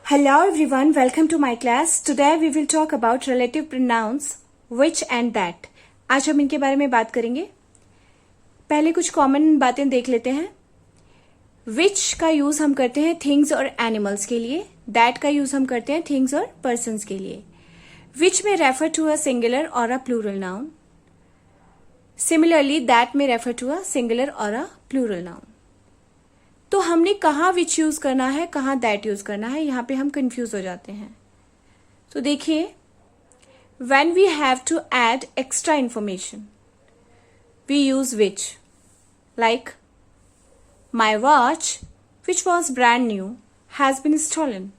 Hello everyone, welcome to my class. Today we will talk about relative pronouns which and that. आज हम इनके बारे में बात करेंगे. पहले कुछ कॉमन बातें देख लेते हैं. which का यूज हम करते हैं थिंग्स और एनिमल्स के लिए. that का यूज हम करते हैं थिंग्स और पर्सन्स के लिए. which में रेफर टू अ सिंगुलर और a plural noun. Similarly that में रेफर टू अ सिंगुलर और अ प्लूरल नाउन. तो हमने कहाँ विच यूज करना है, कहाँ दैट यूज करना है, यहां पे हम कंफ्यूज हो जाते हैं. तो देखिए, when we have to add extra information we use which. Like my watch which was brand new has been stolen.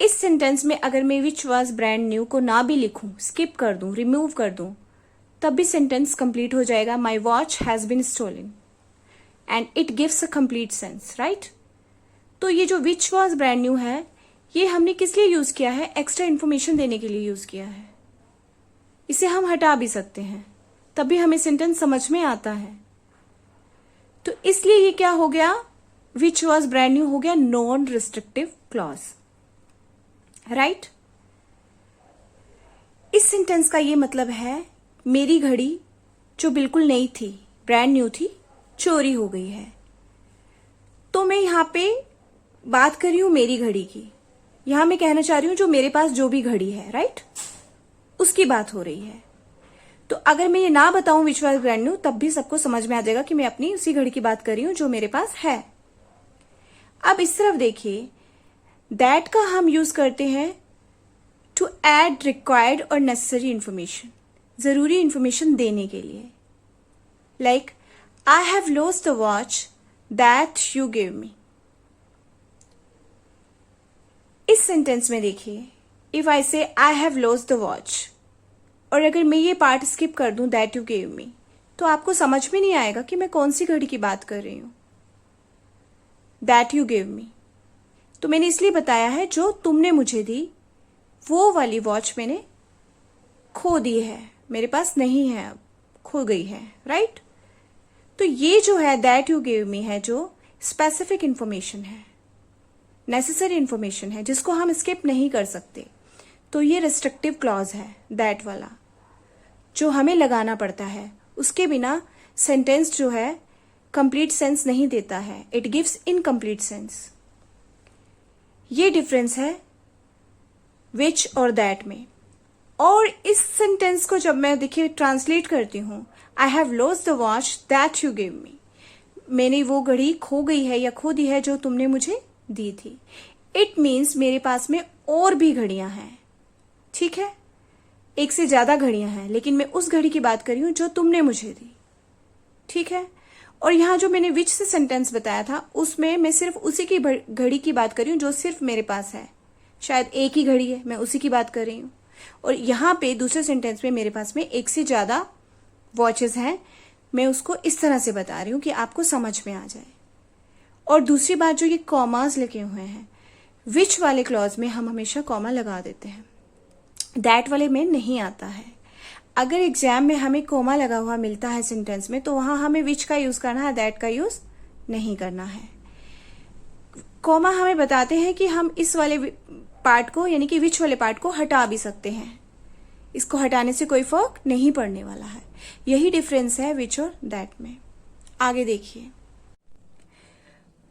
इस सेंटेंस में अगर मैं विच वॉज ब्रांड न्यू को ना भी लिखूं, स्किप कर दूं, रिमूव कर दूं, तब भी सेंटेंस कंप्लीट हो जाएगा. My watch has been stolen and it gives a complete sense, right? तो ये जो which was brand new है, ये हमने किस लिए यूज किया है? एक्स्ट्रा इन्फॉर्मेशन देने के लिए यूज किया है. इसे हम हटा भी सकते हैं, तब भी हमें सेंटेंस समझ में आता है. तो इसलिए ये क्या हो गया? which was brand new हो गया नॉन रिस्ट्रिक्टिव क्लॉज, राइट? इस सेंटेंस का ये मतलब है मेरी घड़ी जो बिल्कुल नई थी, ब्रांड न्यू थी, चोरी हो गई है. तो मैं यहां पे बात कर रही हूं मेरी घड़ी की. यहां मैं कहना चाह रही हूं जो मेरे पास जो भी घड़ी है, राइट, उसकी बात हो रही है. तो अगर मैं ये ना बताऊं विच वॉज ब्रांड न्यू, तब भी सबको समझ में आ जाएगा कि मैं अपनी उसी घड़ी की बात कर रही हूं जो मेरे पास है. अब इस तरफ देखिए, दैट का हम यूज करते हैं टू एड रिक्वायर्ड और नेसेसरी इंफॉर्मेशन, जरूरी इंफॉर्मेशन देने के लिए. Like I have lost the watch that you gave me. इस सेंटेंस में देखिए, if I say I have lost the watch, और अगर मैं ये पार्ट स्किप कर दूं that you gave me, तो आपको समझ में नहीं आएगा कि मैं कौन सी घड़ी की बात कर रही हूं. that you gave me तो मैंने इसलिए बताया है जो तुमने मुझे दी, वो वाली वॉच मैंने खो दी है, मेरे पास नहीं है, अब खो गई है, राइट? तो ये जो है दैट यू गिव मी है, जो स्पेसिफिक इंफॉर्मेशन है, नेसेसरी इंफॉर्मेशन है, जिसको हम स्किप नहीं कर सकते. तो ये रिस्ट्रिक्टिव क्लॉज है दैट वाला, जो हमें लगाना पड़ता है. उसके बिना सेंटेंस जो है कंप्लीट सेंस नहीं देता है, इट गिव्स इनकम्प्लीट सेंस. ये डिफरेंस है विच और दैट में. और इस सेंटेंस को जब मैं देखिए ट्रांसलेट करती हूं, I have lost the watch that you give me, मैंने वो घड़ी खो गई है या खो दी है जो तुमने मुझे दी थी. इट मीन्स मेरे पास में और भी घड़ियां हैं, ठीक है, एक से ज्यादा घड़ियां हैं, लेकिन मैं उस घड़ी की बात कर रही हूं जो तुमने मुझे दी, ठीक है. और यहां जो मैंने विच से सेंटेंस बताया था, उसमें मैं सिर्फ उसी की घड़ी की बात कर रही हूं जो सिर्फ मेरे पास है. शायद एक ही घड़ी है, मैं उसी की बात कर रही हूं. और यहां पे दूसरे सेंटेंस में मेरे पास में एक से ज्यादा वॉचेस हैं, मैं उसको इस तरह से बता रही हूं कि आपको समझ में आ जाए. और दूसरी बात, जो ये कॉमास लगे हुए हैं, विच वाले क्लॉज में हम हमेशा कॉमा लगा देते हैं, दैट वाले में नहीं आता है. अगर एग्जाम में हमें कॉमा लगा हुआ मिलता है सेंटेंस में, तो वहां हमें विच का यूज करना है, दैट का यूज नहीं करना है. कॉमा हमें बताते हैं कि हम इस वाले पार्ट को, यानी कि विच वाले पार्ट को हटा भी सकते हैं. इसको हटाने से कोई फर्क नहीं पड़ने वाला है. यही डिफरेंस है विच और दैट में. आगे देखिए,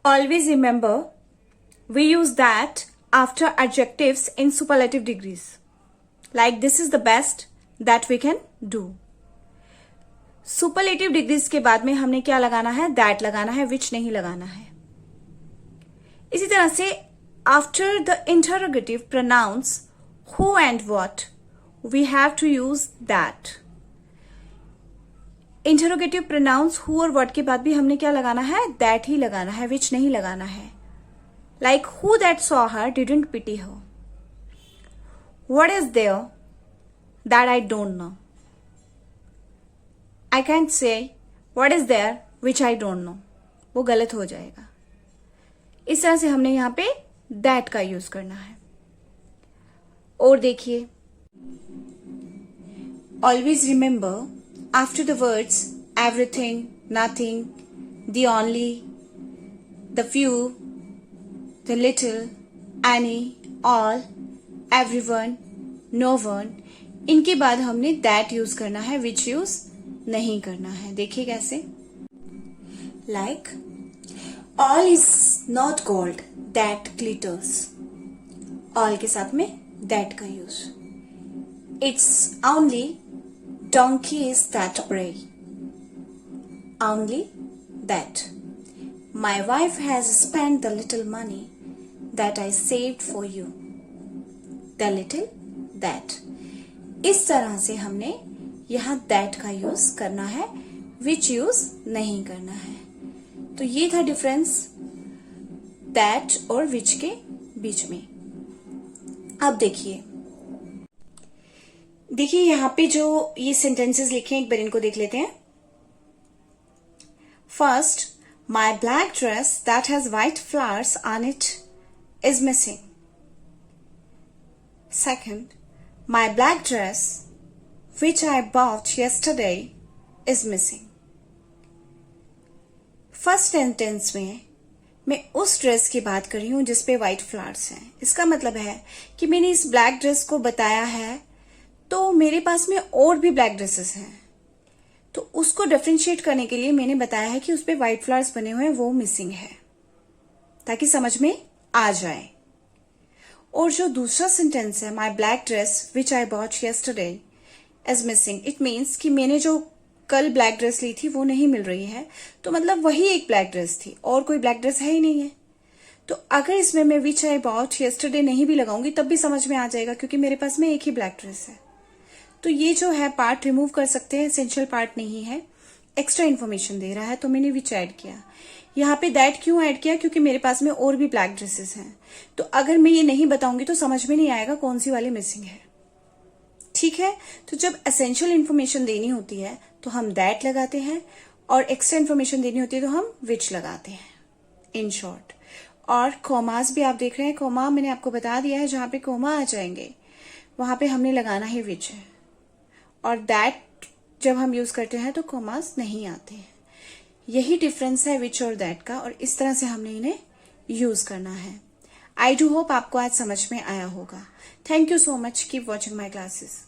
always remember we use that after adjectives in superlative degrees. Like this is the best that we can do. Superlative degrees के बाद में हमने क्या लगाना है? दैट लगाना है, विच नहीं लगाना है. इसी तरह से after the interrogative pronouns who and what we have to use that. Interrogative pronouns who और व्हाट के बाद भी हमने क्या लगाना है? दैट ही लगाना है, विच नहीं लगाना है. Like who that saw her didn't pity her. What is there that I don't know. I can't say what is there which I don't know, वो गलत हो जाएगा. इस तरह से हमने यहां पे दैट का यूज करना है. और देखिए, always remember after the words everything, nothing, the only, the few, the little, any, all, everyone, no one, इनके बाद हमने दैट यूज करना है, विच यूज नहीं करना है। देखिए कैसे, like all is not gold that glitters, all के साथ में दैट का use. It's only donkeys that bray, only that. My wife has spent the little money that I saved for you, the little that. इस तरह से हमने यहाँ that का यूज करना है, which यूज नहीं करना है। तो ये था डिफरेंस that और which के बीच में। अब देखिए यहाँ पे जो ये सेंटेंसेस लिखे हैं, एक बार इनको देख लेते हैं। First, my black dress that has white flowers on it is missing. Second, my black dress which I bought yesterday is missing. First sentence में मैं उस ड्रेस की बात कर रही हूं जिसपे व्हाइट फ्लावर्स हैं। इसका मतलब है कि मैंने इस ब्लैक ड्रेस को बताया है तो मेरे पास में और भी ब्लैक ड्रेसेस हैं, तो उसको डिफरेंशिएट करने के लिए मैंने बताया है कि उस पे व्हाइट फ्लावर्स बने हुए हैं, वो मिसिंग है, ताकि समझ में आ जाए। और जो दूसरा सेंटेंस है, my black dress which I bought yesterday is missing, it means कि मैंने जो कल ब्लैक ड्रेस ली थी वो नहीं मिल रही है, तो मतलब वही एक ब्लैक ड्रेस थी और कोई ब्लैक ड्रेस है ही नहीं है। तो अगर इसमें मैं विच आई बॉट यस्टरडे नहीं भी लगाऊंगी तब भी समझ में आ जाएगा, क्योंकि मेरे पास में एक ही ब्लैक ड्रेस है। तो ये जो है पार्ट रिमूव कर सकते हैं, एसेंशियल पार्ट नहीं है, एक्स्ट्रा इन्फॉर्मेशन दे रहा है, तो मैंने विच ऐड किया। यहाँ पे दैट क्यों ऐड किया, क्योंकि मेरे पास में और भी ब्लैक ड्रेसेस हैं, तो अगर मैं ये नहीं बताऊंगी तो समझ में नहीं आएगा कौन सी वाली मिसिंग है। ठीक है, तो जब एसेंशियल इन्फॉर्मेशन देनी होती है तो हम दैट लगाते हैं, और एक्स्ट्रा इन्फॉर्मेशन देनी होती है तो हम विच लगाते हैं, इन शॉर्ट। और कोमास भी आप देख रहे हैं, कोमा मैंने आपको बता दिया है, जहां पे कोमा आ जाएंगे वहां पे हमने लगाना है विच है, और दैट जब हम यूज करते हैं तो कोमास नहीं आते हैं। यही डिफरेंस है विच और दैट का, और इस तरह से हमने इन्हें यूज करना है। आई डू होप आपको आज समझ में आया होगा। Thank you so much, keep watching my classes.